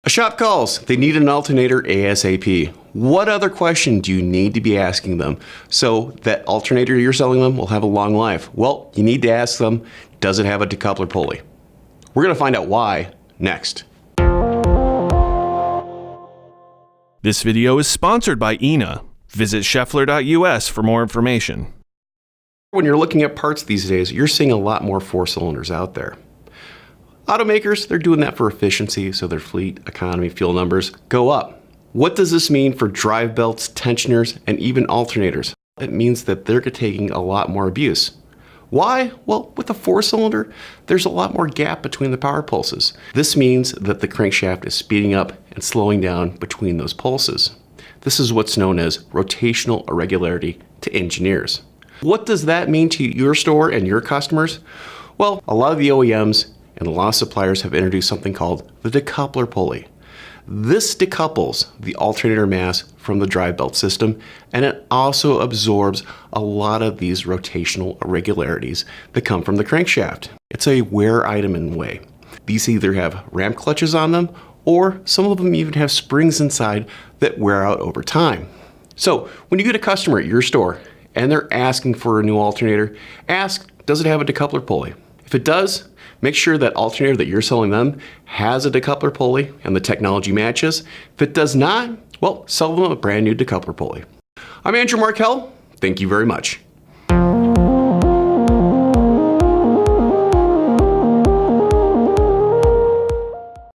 A shop calls. They need an alternator ASAP. What other question do you need to be asking them so that alternator you're selling them will have a long life? Well, you need to ask them, does it have a decoupler pulley? We're going to find out why next. This video is sponsored by ENA. Visit scheffler.us for more information. When you're looking at parts these days, you're seeing a lot more 4-cylinders out there. Automakers, they're doing that for efficiency, so their fleet economy fuel numbers go up. What does this mean for drive belts, tensioners, and even alternators? It means that they're taking a lot more abuse. Why? Well, with a 4-cylinder, there's a lot more gap between the power pulses. This means that the crankshaft is speeding up and slowing down between those pulses. This is what's known as rotational irregularity to engineers. What does that mean to your store and your customers? Well, a lot of the OEMs and a lot of suppliers have introduced something called the decoupler pulley. This decouples the alternator mass from the drive belt system, and it also absorbs a lot of these rotational irregularities that come from the crankshaft. It's a wear item in a way. These either have ramp clutches on them, or some of them even have springs inside that wear out over time. So when you get a customer at your store and they're asking for a new alternator, ask, does it have a decoupler pulley? If it does, make sure that alternator that you're selling them has a decoupler pulley and the technology matches. If it does not, well, sell them a brand new decoupler pulley. I'm Andrew Markell. Thank you very much.